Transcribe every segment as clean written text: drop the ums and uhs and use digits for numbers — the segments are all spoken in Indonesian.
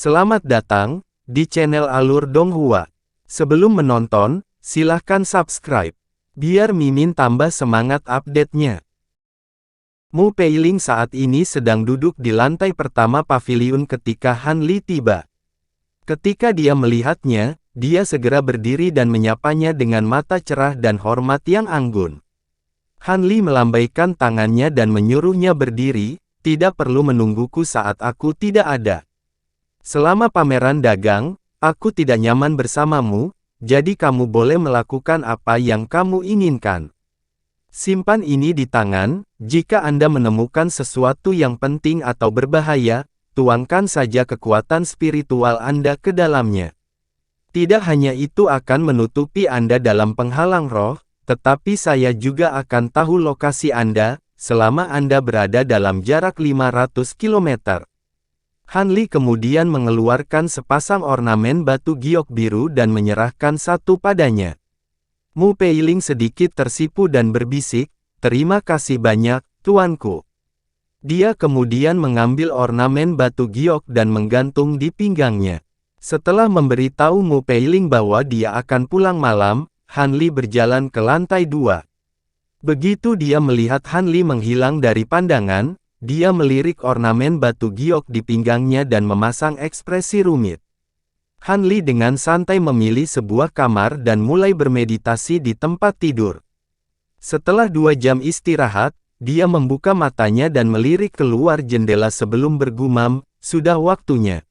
Selamat datang di channel Alur Donghua. Sebelum menonton, silahkan subscribe, biar Mimin tambah semangat update-nya. Mu Peiling saat ini sedang duduk di lantai pertama paviliun ketika Han Li tiba. Ketika dia melihatnya, dia segera berdiri dan menyapanya dengan mata cerah dan hormat yang anggun. Han Li melambaikan tangannya dan menyuruhnya berdiri, "Tidak perlu menungguku saat aku tidak ada. Selama pameran dagang, aku tidak nyaman bersamamu, jadi kamu boleh melakukan apa yang kamu inginkan. Simpan ini di tangan, jika Anda menemukan sesuatu yang penting atau berbahaya, tuangkan saja kekuatan spiritual Anda ke dalamnya. Tidak hanya itu akan menutupi Anda dalam penghalang roh, tetapi saya juga akan tahu lokasi Anda, selama Anda berada dalam jarak 500 km. Han Li kemudian mengeluarkan sepasang ornamen batu giok biru dan menyerahkan satu padanya. Mu Peiling sedikit tersipu dan berbisik, "Terima kasih banyak, tuanku." Dia kemudian mengambil ornamen batu giok dan menggantung di pinggangnya. Setelah memberitahu Mu Peiling bahwa dia akan pulang malam, Han Li berjalan ke lantai 2. Begitu dia melihat Han Li menghilang dari pandangan, dia melirik ornamen batu giok di pinggangnya dan memasang ekspresi rumit. Han Li dengan santai memilih sebuah kamar dan mulai bermeditasi di tempat tidur. Setelah 2 jam istirahat, dia membuka matanya dan melirik keluar jendela sebelum bergumam, "Sudah waktunya.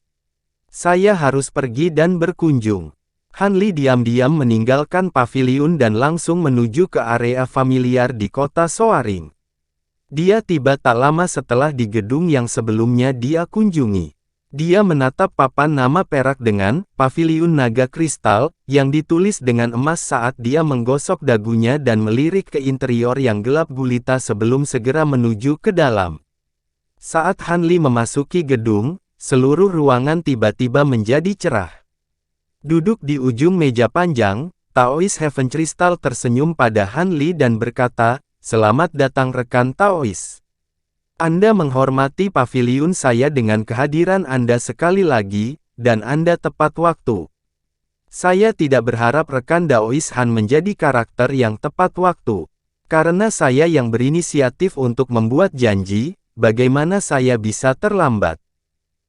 Saya harus pergi dan berkunjung." Han Li diam-diam meninggalkan paviliun dan langsung menuju ke area familiar di kota Soaring. Dia tiba tak lama setelah di gedung yang sebelumnya dia kunjungi. Dia menatap papan nama perak dengan "Paviliun Naga Kristal" yang ditulis dengan emas saat dia menggosok dagunya dan melirik ke interior yang gelap gulita sebelum segera menuju ke dalam. Saat Han Li memasuki gedung, seluruh ruangan tiba-tiba menjadi cerah. Duduk di ujung meja panjang, Taoist Heaven Crystal tersenyum pada Han Li dan berkata, "Selamat datang rekan Taoist. Anda menghormati paviliun saya dengan kehadiran Anda sekali lagi, dan Anda tepat waktu. Saya tidak berharap rekan Taoist Han menjadi karakter yang tepat waktu. Karena saya yang berinisiatif untuk membuat janji, bagaimana saya bisa terlambat?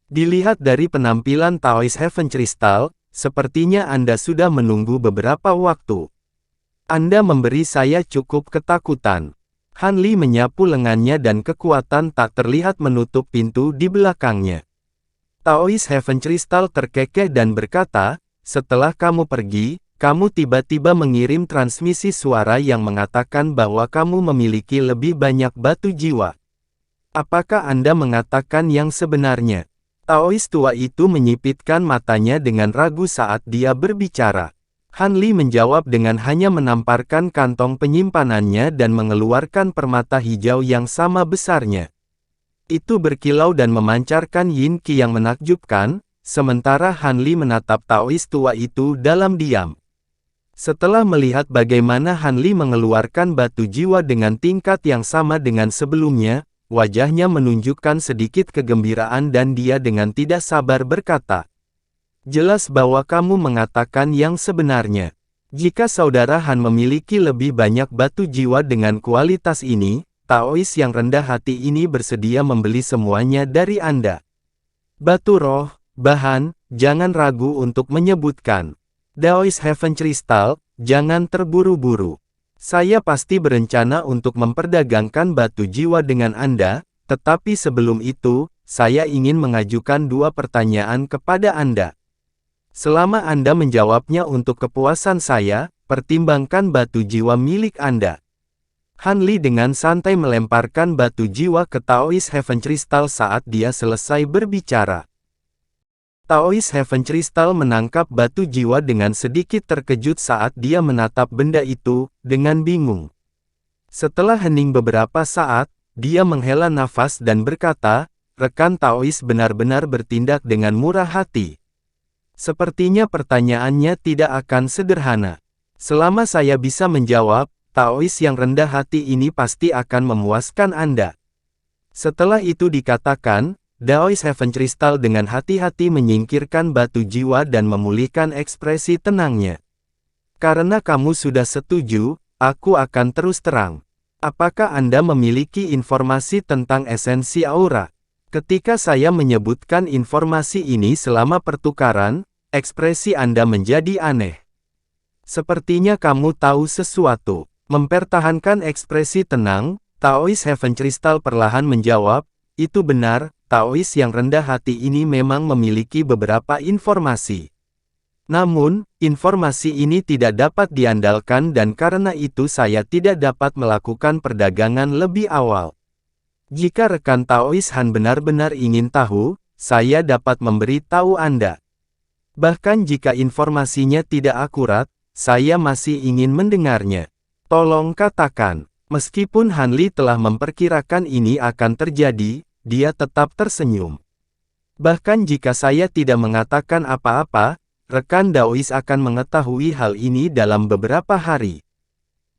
Dilihat dari penampilan Taoist Heaven Crystal, sepertinya Anda sudah menunggu beberapa waktu. Anda memberi saya cukup ketakutan." Han Li menyapu lengannya dan kekuatan tak terlihat menutup pintu di belakangnya. Taoist Heaven Crystal terkekeh dan berkata, "Setelah kamu pergi, kamu tiba-tiba mengirim transmisi suara yang mengatakan bahwa kamu memiliki lebih banyak batu jiwa. Apakah Anda mengatakan yang sebenarnya?" Taoist tua itu menyipitkan matanya dengan ragu saat dia berbicara. Han Li menjawab dengan hanya menamparkan kantong penyimpanannya dan mengeluarkan permata hijau yang sama besarnya. Itu berkilau dan memancarkan yin qi yang menakjubkan, sementara Han Li menatap Taoist tua itu dalam diam. Setelah melihat bagaimana Han Li mengeluarkan batu jiwa dengan tingkat yang sama dengan sebelumnya, wajahnya menunjukkan sedikit kegembiraan dan dia dengan tidak sabar berkata, "Jelas bahwa kamu mengatakan yang sebenarnya. Jika saudara Han memiliki lebih banyak batu jiwa dengan kualitas ini, Taoist yang rendah hati ini bersedia membeli semuanya dari Anda. Batu roh, bahan, jangan ragu untuk menyebutkan. Taoist Heaven Crystal, jangan terburu-buru. Saya pasti berencana untuk memperdagangkan batu jiwa dengan Anda, tetapi sebelum itu, saya ingin mengajukan 2 pertanyaan kepada Anda. Selama Anda menjawabnya untuk kepuasan saya, pertimbangkan batu jiwa milik Anda." Han Li dengan santai melemparkan batu jiwa ke Taoist Heaven Crystal saat dia selesai berbicara. Taoist Heaven Crystal menangkap batu jiwa dengan sedikit terkejut saat dia menatap benda itu, dengan bingung. Setelah hening beberapa saat, dia menghela nafas dan berkata, "Rekan Taoist benar-benar bertindak dengan murah hati. Sepertinya pertanyaannya tidak akan sederhana. Selama saya bisa menjawab, Taoist yang rendah hati ini pasti akan memuaskan Anda." Setelah itu dikatakan, Daoist Heaven Crystal dengan hati-hati menyingkirkan batu jiwa dan memulihkan ekspresi tenangnya. Karena kamu sudah setuju, aku akan terus terang. Apakah Anda memiliki informasi tentang esensi aura? Ketika saya menyebutkan informasi ini selama pertukaran, ekspresi Anda menjadi aneh. Sepertinya kamu tahu sesuatu. Mempertahankan ekspresi tenang, Daoist Heaven Crystal perlahan menjawab, itu benar, Daoist yang rendah hati ini memang memiliki beberapa informasi. Namun, informasi ini tidak dapat diandalkan dan karena itu saya tidak dapat melakukan perdagangan lebih awal. Jika rekan Daoist Han benar-benar ingin tahu, saya dapat memberi tahu Anda. Bahkan jika informasinya tidak akurat, saya masih ingin mendengarnya. Tolong katakan. Meskipun Han Li telah memperkirakan ini akan terjadi, dia tetap tersenyum. Bahkan jika saya tidak mengatakan apa-apa, rekan Daoist akan mengetahui hal ini dalam beberapa hari.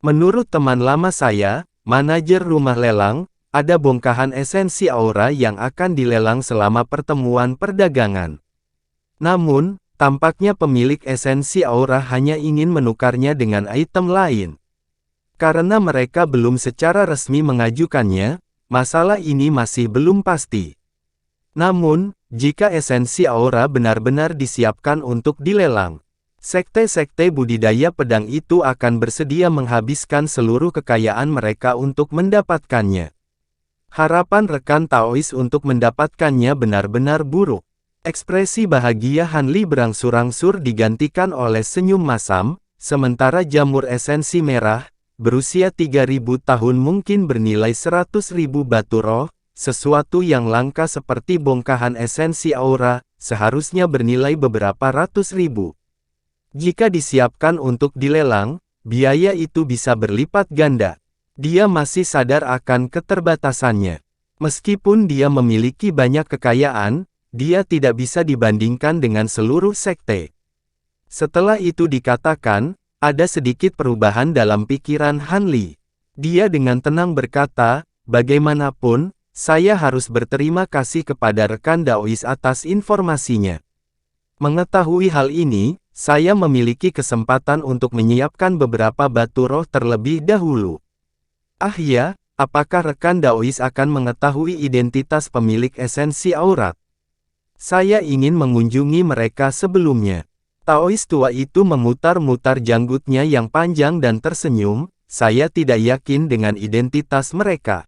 Menurut teman lama saya, manajer rumah lelang, ada bongkahan esensi aura yang akan dilelang selama pertemuan perdagangan. Namun, tampaknya pemilik esensi aura hanya ingin menukarnya dengan item lain. Karena mereka belum secara resmi mengajukannya, masalah ini masih belum pasti. Namun, jika esensi aura benar-benar disiapkan untuk dilelang, sekte-sekte budidaya pedang itu akan bersedia menghabiskan seluruh kekayaan mereka untuk mendapatkannya. Harapan rekan Daoist untuk mendapatkannya benar-benar buruk. Ekspresi bahagia Han Li berangsur-angsur digantikan oleh senyum masam, sementara jamur esensi merah, berusia 3000 tahun mungkin bernilai 100.000 batu roh, sesuatu yang langka seperti bongkahan esensi aura, seharusnya bernilai beberapa ratus ribu. Jika disiapkan untuk dilelang, biaya itu bisa berlipat ganda. Dia masih sadar akan keterbatasannya. Meskipun dia memiliki banyak kekayaan, dia tidak bisa dibandingkan dengan seluruh sekte. Setelah itu dikatakan, ada sedikit perubahan dalam pikiran Han Li. Dia dengan tenang berkata, bagaimanapun, saya harus berterima kasih kepada rekan Daoist atas informasinya. Mengetahui hal ini, saya memiliki kesempatan untuk menyiapkan beberapa batu roh terlebih dahulu. Ah ya, apakah rekan Daoist akan mengetahui identitas pemilik esensi aurat? Saya ingin mengunjungi mereka sebelumnya. Daoist tua itu memutar-mutar janggutnya yang panjang dan tersenyum, saya tidak yakin dengan identitas mereka.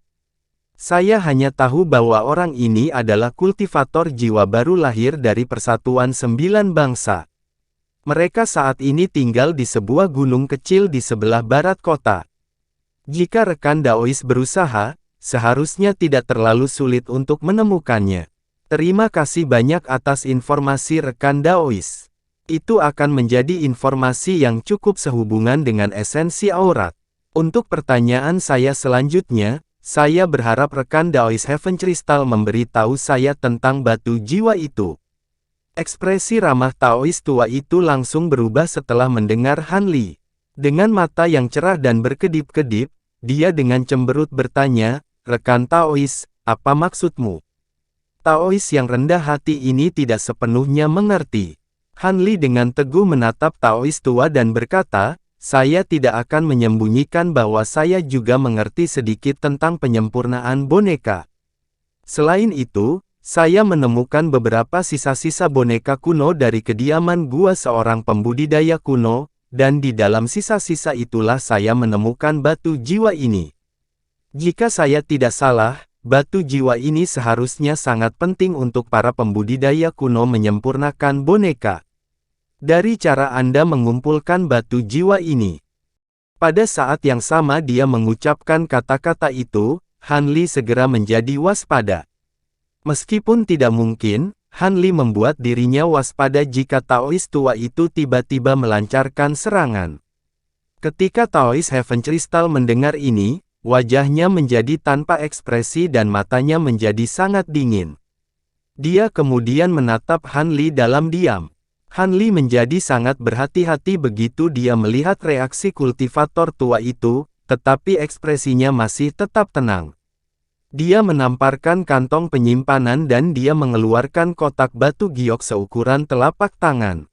Saya hanya tahu bahwa orang ini adalah kultivator jiwa baru lahir dari Persatuan Sembilan Bangsa. Mereka saat ini tinggal di sebuah gunung kecil di sebelah barat kota. Jika rekan Daoist berusaha, seharusnya tidak terlalu sulit untuk menemukannya. Terima kasih banyak atas informasi rekan Daoist. Itu akan menjadi informasi yang cukup sehubungan dengan esensi aurat. Untuk pertanyaan saya selanjutnya, saya berharap rekan Daoist Heaven Crystal memberi tahu saya tentang batu jiwa itu. Ekspresi ramah Daoist tua itu langsung berubah setelah mendengar Han Li. Dengan mata yang cerah dan berkedip-kedip, dia dengan cemberut bertanya, rekan Daoist, apa maksudmu? Daoist yang rendah hati ini tidak sepenuhnya mengerti. Han Li dengan teguh menatap Daoist tua dan berkata, saya tidak akan menyembunyikan bahwa saya juga mengerti sedikit tentang penyempurnaan boneka. Selain itu, saya menemukan beberapa sisa-sisa boneka kuno dari kediaman gua seorang pembudidaya kuno, dan di dalam sisa-sisa itulah saya menemukan batu jiwa ini. Jika saya tidak salah, batu jiwa ini seharusnya sangat penting untuk para pembudidaya kuno menyempurnakan boneka. Dari cara Anda mengumpulkan batu jiwa ini. Pada saat yang sama dia mengucapkan kata-kata itu, Han Li segera menjadi waspada. Meskipun tidak mungkin, Han Li membuat dirinya waspada jika Daoist tua itu tiba-tiba melancarkan serangan. Ketika Daoist Heaven Crystal mendengar ini, wajahnya menjadi tanpa ekspresi dan matanya menjadi sangat dingin. Dia kemudian menatap Han Li dalam diam. Han Li menjadi sangat berhati-hati begitu dia melihat reaksi kultivator tua itu, tetapi ekspresinya masih tetap tenang. Dia menamparkan kantong penyimpanan dan dia mengeluarkan kotak batu giok seukuran telapak tangan.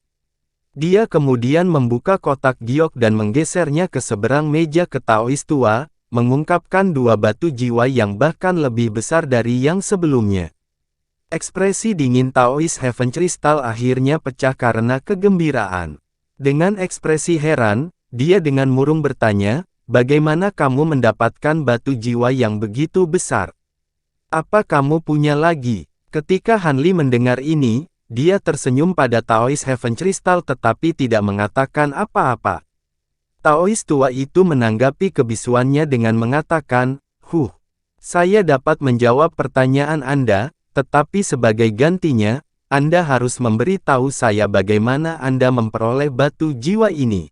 Dia kemudian membuka kotak giok dan menggesernya ke seberang meja ke Taois tua, mengungkapkan dua batu jiwa yang bahkan lebih besar dari yang sebelumnya. Ekspresi dingin Taois Heaven Crystal akhirnya pecah karena kegembiraan. Dengan ekspresi heran, dia dengan murung bertanya, "Bagaimana kamu mendapatkan batu jiwa yang begitu besar? Apa kamu punya lagi?" Ketika Han Li mendengar ini, dia tersenyum pada Taois Heaven Crystal tetapi tidak mengatakan apa-apa. Taois tua itu menanggapi kebisuannya dengan mengatakan, saya dapat menjawab pertanyaan Anda, tetapi sebagai gantinya, Anda harus memberi tahu saya bagaimana Anda memperoleh batu jiwa ini."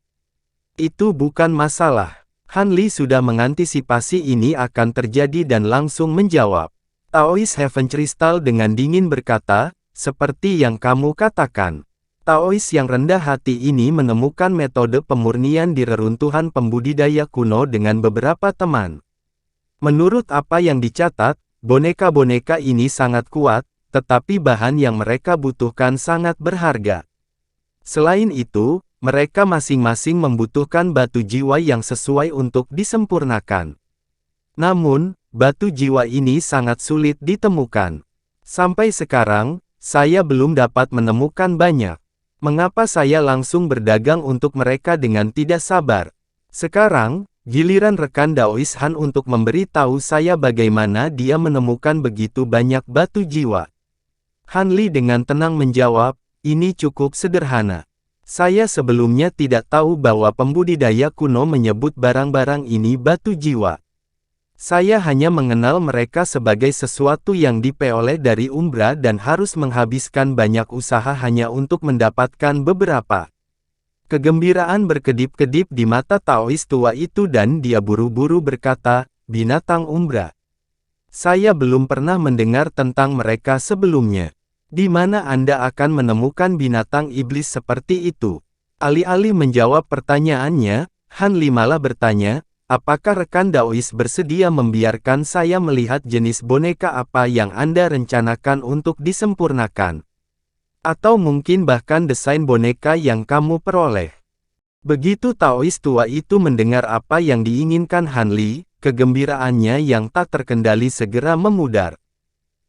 "Itu bukan masalah." Han Li sudah mengantisipasi ini akan terjadi dan langsung menjawab. Taois Heaven Crystal dengan dingin berkata, "Seperti yang kamu katakan." Taois yang rendah hati ini menemukan metode pemurnian di reruntuhan pembudidaya kuno dengan beberapa teman. Menurut apa yang dicatat, boneka-boneka ini sangat kuat, tetapi bahan yang mereka butuhkan sangat berharga. Selain itu, mereka masing-masing membutuhkan batu jiwa yang sesuai untuk disempurnakan. Namun, batu jiwa ini sangat sulit ditemukan. Sampai sekarang, saya belum dapat menemukan banyak. Mengapa saya langsung berdagang untuk mereka dengan tidak sabar? Sekarang, giliran rekan Daois Han untuk memberi tahu saya bagaimana dia menemukan begitu banyak batu jiwa. Han Li dengan tenang menjawab, "Ini cukup sederhana. Saya sebelumnya tidak tahu bahwa pembudidaya kuno menyebut barang-barang ini batu jiwa. Saya hanya mengenal mereka sebagai sesuatu yang diperoleh dari Umbra dan harus menghabiskan banyak usaha hanya untuk mendapatkan beberapa." Kegembiraan berkedip-kedip di mata Taois tua itu dan dia buru-buru berkata, "Binatang Umbra. Saya belum pernah mendengar tentang mereka sebelumnya. Di mana Anda akan menemukan binatang iblis seperti itu?" Alih-alih menjawab pertanyaannya, Han Li malah bertanya, "Apakah rekan Daois bersedia membiarkan saya melihat jenis boneka apa yang Anda rencanakan untuk disempurnakan? Atau mungkin bahkan desain boneka yang kamu peroleh?" Begitu Taois tua itu mendengar apa yang diinginkan Han Li, kegembiraannya yang tak terkendali segera memudar.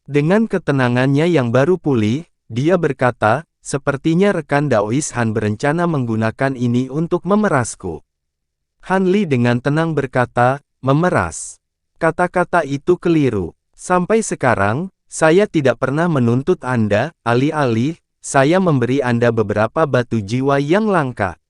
Dengan ketenangannya yang baru pulih, dia berkata, "Sepertinya rekan Daois Han berencana menggunakan ini untuk memerasku." Han Li dengan tenang berkata, "Memeras. Kata-kata itu keliru. Sampai sekarang, saya tidak pernah menuntut Anda, alih-alih, saya memberi Anda beberapa batu jiwa yang langka.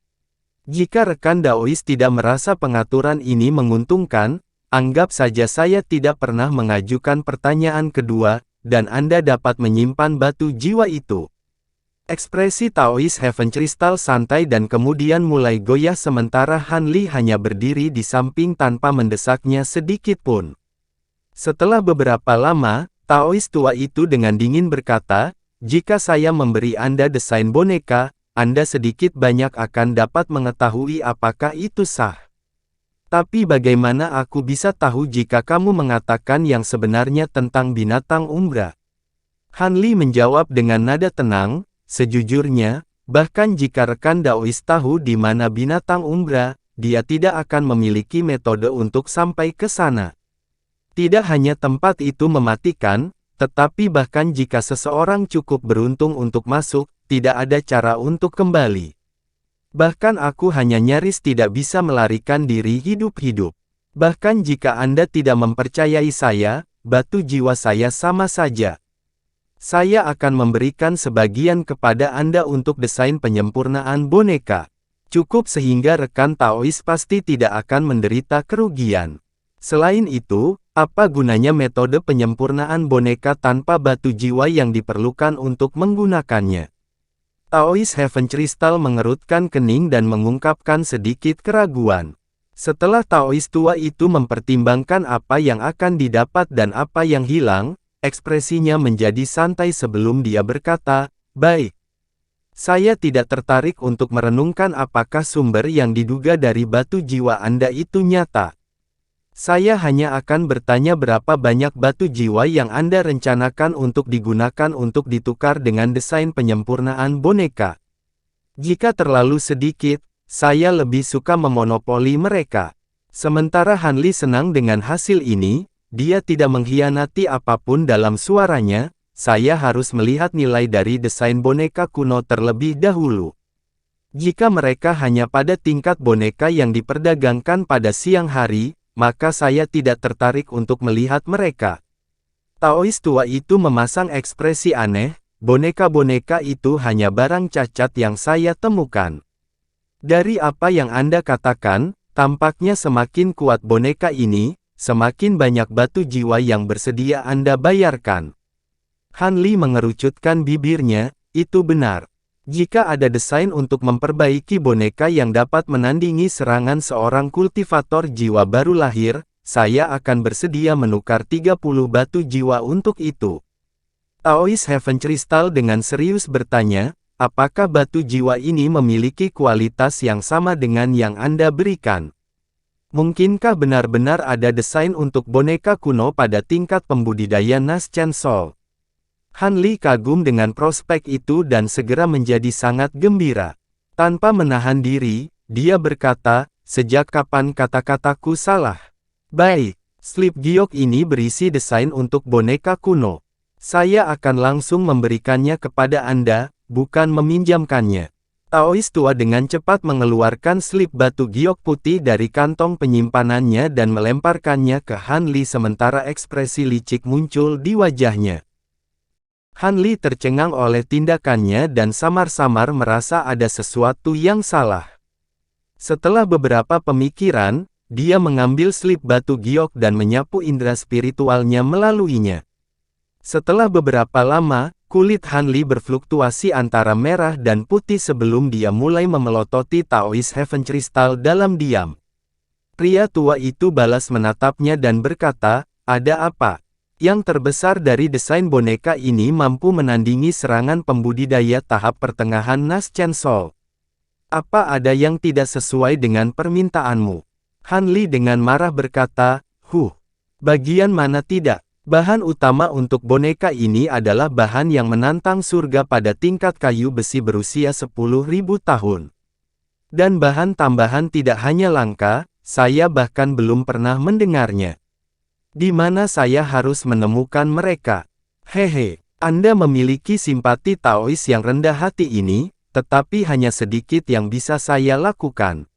Jika rekan Daois tidak merasa pengaturan ini menguntungkan, anggap saja saya tidak pernah mengajukan pertanyaan kedua, dan Anda dapat menyimpan batu jiwa itu." Ekspresi Taois Heaven Crystal santai dan kemudian mulai goyah sementara Han Li hanya berdiri di samping tanpa mendesaknya sedikit pun. Setelah beberapa lama, Taois tua itu dengan dingin berkata, "Jika saya memberi Anda desain boneka, Anda sedikit banyak akan dapat mengetahui apakah itu sah. Tapi bagaimana aku bisa tahu jika kamu mengatakan yang sebenarnya tentang binatang Umbra?" Han Li menjawab dengan nada tenang, "Sejujurnya, bahkan jika rekan Daois tahu di mana binatang Umbra, dia tidak akan memiliki metode untuk sampai ke sana. Tidak hanya tempat itu mematikan, tetapi bahkan jika seseorang cukup beruntung untuk masuk, tidak ada cara untuk kembali. Bahkan aku hanya nyaris tidak bisa melarikan diri hidup-hidup. Bahkan jika Anda tidak mempercayai saya, batu jiwa saya sama saja. Saya akan memberikan sebagian kepada Anda untuk desain penyempurnaan boneka. Cukup sehingga rekan Taois pasti tidak akan menderita kerugian. Selain itu, apa gunanya metode penyempurnaan boneka tanpa batu jiwa yang diperlukan untuk menggunakannya?" Taois Heaven Crystal mengerutkan kening dan mengungkapkan sedikit keraguan. Setelah Taois tua itu mempertimbangkan apa yang akan didapat dan apa yang hilang, ekspresinya menjadi santai sebelum dia berkata, "Baik. Saya tidak tertarik untuk merenungkan apakah sumber yang diduga dari batu jiwa Anda itu nyata. Saya hanya akan bertanya berapa banyak batu jiwa yang Anda rencanakan untuk digunakan untuk ditukar dengan desain penyempurnaan boneka. Jika terlalu sedikit, saya lebih suka memonopoli mereka. Sementara Hanli senang dengan hasil ini, dia tidak mengkhianati apapun dalam suaranya. Saya harus melihat nilai dari desain boneka kuno terlebih dahulu. Jika mereka hanya pada tingkat boneka yang diperdagangkan pada siang hari, maka saya tidak tertarik untuk melihat mereka. Taois tua itu memasang ekspresi aneh, boneka-boneka itu hanya barang cacat yang saya temukan. Dari apa yang Anda katakan, tampaknya semakin kuat boneka ini, semakin banyak batu jiwa yang bersedia Anda bayarkan. Hanli mengerucutkan bibirnya, itu benar. Jika ada desain untuk memperbaiki boneka yang dapat menandingi serangan seorang kultivator jiwa baru lahir, saya akan bersedia menukar 30 batu jiwa untuk itu. Taois Heaven Crystal dengan serius bertanya, apakah batu jiwa ini memiliki kualitas yang sama dengan yang Anda berikan? Mungkinkah benar-benar ada desain untuk boneka kuno pada tingkat pembudidaya Nas Chansol? Hanli kagum dengan prospek itu dan segera menjadi sangat gembira. Tanpa menahan diri, dia berkata, sejak kapan kata-kataku salah? Baik, slip giok ini berisi desain untuk boneka kuno. Saya akan langsung memberikannya kepada Anda, bukan meminjamkannya. Taois tua dengan cepat mengeluarkan slip batu giok putih dari kantong penyimpanannya dan melemparkannya ke Hanli sementara ekspresi licik muncul di wajahnya. Hanli tercengang oleh tindakannya dan samar-samar merasa ada sesuatu yang salah. Setelah beberapa pemikiran, dia mengambil slip batu giok dan menyapu indera spiritualnya melaluinya. Setelah beberapa lama, kulit Hanli berfluktuasi antara merah dan putih sebelum dia mulai memelototi Taois Heaven Crystal dalam diam. Pria tua itu balas menatapnya dan berkata, ada apa? Yang terbesar dari desain boneka ini mampu menandingi serangan pembudidaya tahap pertengahan Nas Chansol. Apa ada yang tidak sesuai dengan permintaanmu? Hanli dengan marah berkata, bagian mana tidak? Bahan utama untuk boneka ini adalah bahan yang menantang surga pada tingkat kayu besi berusia 10.000 tahun. Dan bahan tambahan tidak hanya langka, saya bahkan belum pernah mendengarnya. Di mana saya harus menemukan mereka? Hehe, Anda memiliki simpati Taois yang rendah hati ini, tetapi hanya sedikit yang bisa saya lakukan.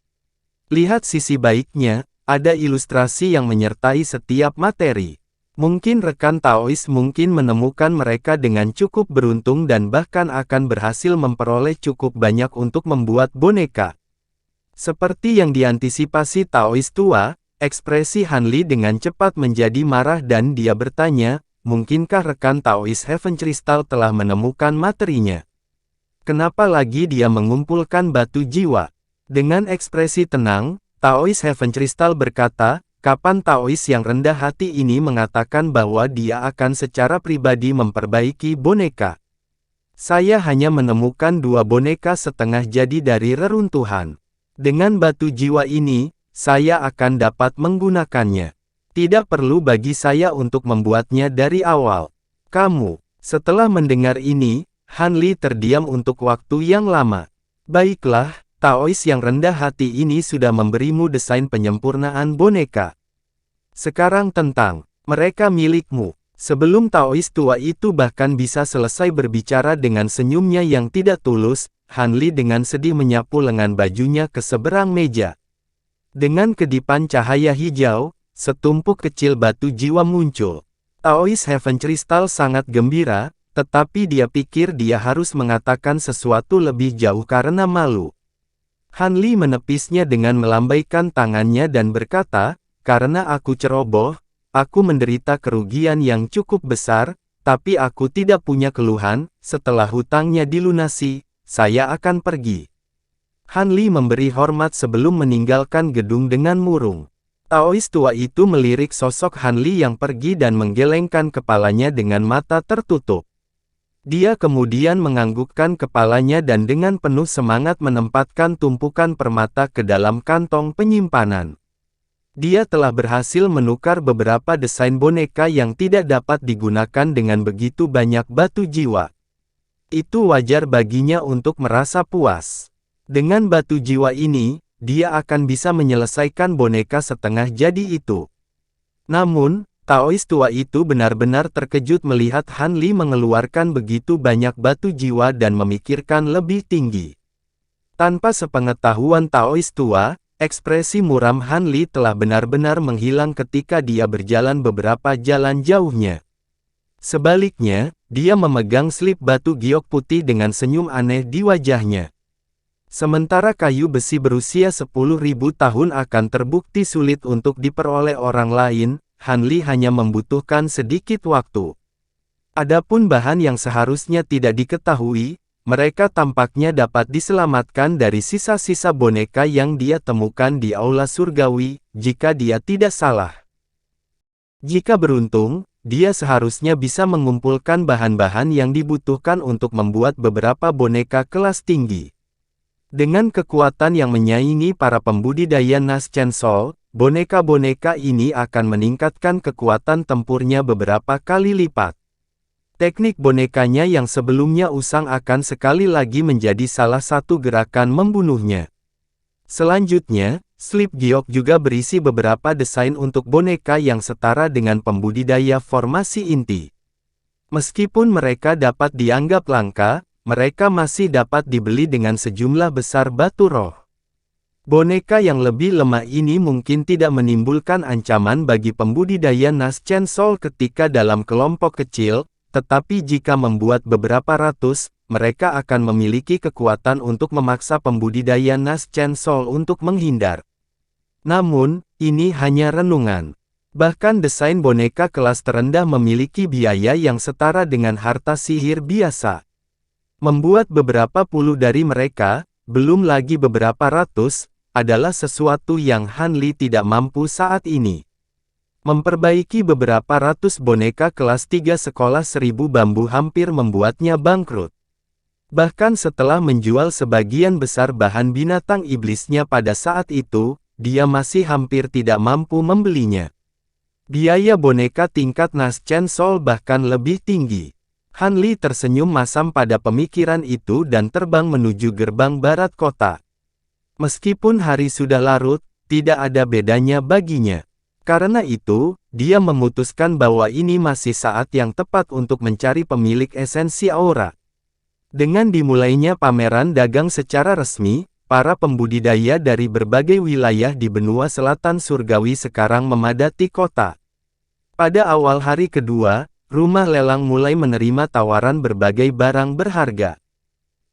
Lihat sisi baiknya, ada ilustrasi yang menyertai setiap materi. Mungkin rekan Taois mungkin menemukan mereka dengan cukup beruntung dan bahkan akan berhasil memperoleh cukup banyak untuk membuat boneka. Seperti yang diantisipasi Taois tua, ekspresi Hanli dengan cepat menjadi marah dan dia bertanya, mungkinkah rekan Taois Heaven Crystal telah menemukan materinya? Kenapa lagi dia mengumpulkan batu jiwa? Dengan ekspresi tenang, Taois Heaven Crystal berkata, kapan Taois yang rendah hati ini mengatakan bahwa dia akan secara pribadi memperbaiki boneka? Saya hanya menemukan 2 boneka setengah jadi dari reruntuhan. Dengan batu jiwa ini, saya akan dapat menggunakannya. Tidak perlu bagi saya untuk membuatnya dari awal. Kamu, setelah mendengar ini, Hanli terdiam untuk waktu yang lama. Baiklah, Taois yang rendah hati ini sudah memberimu desain penyempurnaan boneka. Sekarang tentang mereka milikmu. Sebelum Taois tua itu bahkan bisa selesai berbicara dengan senyumnya yang tidak tulus, Hanli dengan sedih menyapu lengan bajunya ke seberang meja. Dengan kedipan cahaya hijau, setumpuk kecil batu jiwa muncul. Taois Heaven Crystal sangat gembira, tetapi dia pikir dia harus mengatakan sesuatu lebih jauh karena malu. Hanli menepisnya dengan melambaikan tangannya dan berkata, karena aku ceroboh, aku menderita kerugian yang cukup besar, tapi aku tidak punya keluhan, setelah hutangnya dilunasi, saya akan pergi. Hanli memberi hormat sebelum meninggalkan gedung dengan murung. Taois tua itu melirik sosok Hanli yang pergi dan menggelengkan kepalanya dengan mata tertutup. Dia kemudian menganggukkan kepalanya dan dengan penuh semangat menempatkan tumpukan permata ke dalam kantong penyimpanan. Dia telah berhasil menukar beberapa desain boneka yang tidak dapat digunakan dengan begitu banyak batu jiwa. Itu wajar baginya untuk merasa puas. Dengan batu jiwa ini, dia akan bisa menyelesaikan boneka setengah jadi itu. Namun, Taois tua itu benar-benar terkejut melihat Han Li mengeluarkan begitu banyak batu jiwa dan memikirkan lebih tinggi. Tanpa sepengetahuan Taois tua, ekspresi muram Han Li telah benar-benar menghilang ketika dia berjalan beberapa jalan jauhnya. Sebaliknya, dia memegang slip batu giok putih dengan senyum aneh di wajahnya. Sementara kayu besi berusia 10.000 tahun akan terbukti sulit untuk diperoleh orang lain, Han Li hanya membutuhkan sedikit waktu. Adapun bahan yang seharusnya tidak diketahui, mereka tampaknya dapat diselamatkan dari sisa-sisa boneka yang dia temukan di aula surgawi, jika dia tidak salah. Jika beruntung, dia seharusnya bisa mengumpulkan bahan-bahan yang dibutuhkan untuk membuat beberapa boneka kelas tinggi. Dengan kekuatan yang menyaingi para pembudidaya Nas Chainsaw, boneka-boneka ini akan meningkatkan kekuatan tempurnya beberapa kali lipat. Teknik bonekanya yang sebelumnya usang akan sekali lagi menjadi salah satu gerakan membunuhnya. Selanjutnya, slip giok juga berisi beberapa desain untuk boneka yang setara dengan pembudidaya formasi inti. Meskipun mereka dapat dianggap langka, mereka masih dapat dibeli dengan sejumlah besar batu roh. Boneka yang lebih lemah ini mungkin tidak menimbulkan ancaman bagi pembudidaya Nas Chainsaw ketika dalam kelompok kecil, tetapi jika membuat beberapa ratus, mereka akan memiliki kekuatan untuk memaksa pembudidaya Nas Chainsaw untuk menghindar. Namun, ini hanya renungan. Bahkan desain boneka kelas terendah memiliki biaya yang setara dengan harta sihir biasa. Membuat beberapa puluh dari mereka, belum lagi beberapa ratus, adalah sesuatu yang Han Li tidak mampu saat ini. Memperbaiki beberapa ratus boneka kelas 3 sekolah 1000 bambu hampir membuatnya bangkrut. Bahkan setelah menjual sebagian besar bahan binatang iblisnya pada saat itu, dia masih hampir tidak mampu membelinya. Biaya boneka tingkat Nas Chainsaw bahkan lebih tinggi. Han Li tersenyum masam pada pemikiran itu dan terbang menuju gerbang barat kota. Meskipun hari sudah larut, tidak ada bedanya baginya. Karena itu, dia memutuskan bahwa ini masih saat yang tepat untuk mencari pemilik esensi aura. Dengan dimulainya pameran dagang secara resmi, para pembudidaya dari berbagai wilayah di benua selatan surgawi sekarang memadati kota. Pada awal hari kedua, rumah lelang mulai menerima tawaran berbagai barang berharga.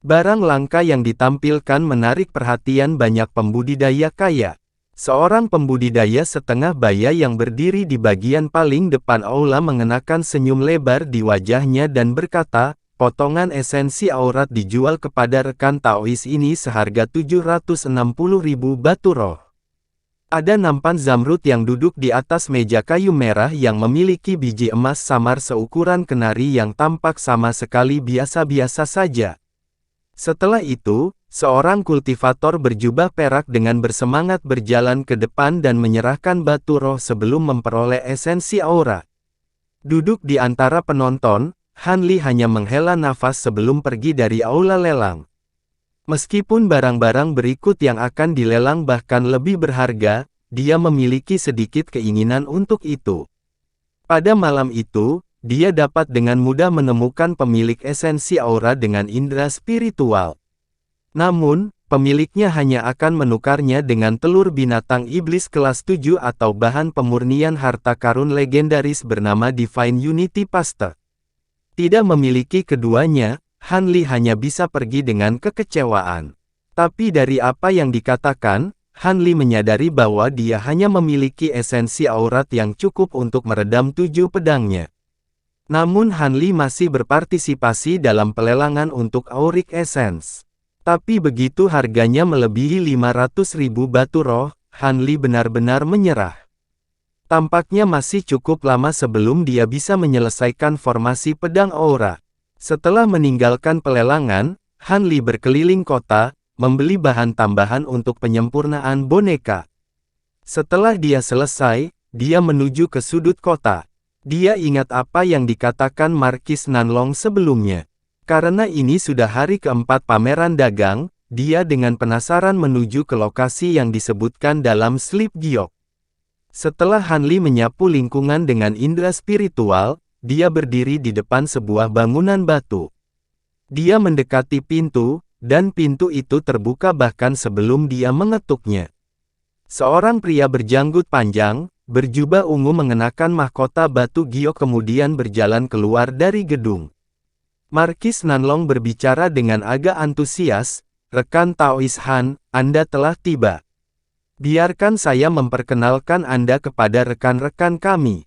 Barang langka yang ditampilkan menarik perhatian banyak pembudidaya kaya. Seorang pembudidaya setengah baya yang berdiri di bagian paling depan aula mengenakan senyum lebar di wajahnya dan berkata, potongan esensi aurat dijual kepada rekan Taois ini seharga 760.000 batu roh. Ada nampan zamrud yang duduk di atas meja kayu merah yang memiliki biji emas samar seukuran kenari yang tampak sama sekali biasa-biasa saja. Setelah itu, seorang kultivator berjubah perak dengan bersemangat berjalan ke depan dan menyerahkan batu roh sebelum memperoleh esensi aura. Duduk di antara penonton, Han Li hanya menghela nafas sebelum pergi dari aula lelang. Meskipun barang-barang berikut yang akan dilelang bahkan lebih berharga, dia memiliki sedikit keinginan untuk itu. Pada malam itu, dia dapat dengan mudah menemukan pemilik esensi aura dengan indera spiritual. Namun, pemiliknya hanya akan menukarnya dengan telur binatang iblis kelas 7 atau bahan pemurnian harta karun legendaris bernama Divine Unity Paste. Tidak memiliki keduanya, Han Li hanya bisa pergi dengan kekecewaan. Tapi dari apa yang dikatakan, Han Li menyadari bahwa dia hanya memiliki esensi aurat yang cukup untuk meredam 7 pedangnya. Namun Han Li masih berpartisipasi dalam pelelangan untuk Auric Essence. Tapi begitu harganya melebihi 500.000 batu roh, Han Li benar-benar menyerah. Tampaknya masih cukup lama sebelum dia bisa menyelesaikan formasi pedang aura. Setelah meninggalkan pelelangan, Han Li berkeliling kota, membeli bahan tambahan untuk penyempurnaan boneka. Setelah dia selesai, dia menuju ke sudut kota. Dia ingat apa yang dikatakan Markis Nanlong sebelumnya. Karena ini sudah hari keempat pameran dagang, dia dengan penasaran menuju ke lokasi yang disebutkan dalam slip giok. Setelah Hanli menyapu lingkungan dengan indera spiritual, dia berdiri di depan sebuah bangunan batu. Dia mendekati pintu, dan pintu itu terbuka bahkan sebelum dia mengetuknya. Seorang pria berjanggut panjang, berjubah ungu mengenakan mahkota batu giok kemudian berjalan keluar dari gedung. Markis Nanlong berbicara dengan agak antusias, "Rekan Taois Han, Anda telah tiba. Biarkan saya memperkenalkan Anda kepada rekan-rekan kami."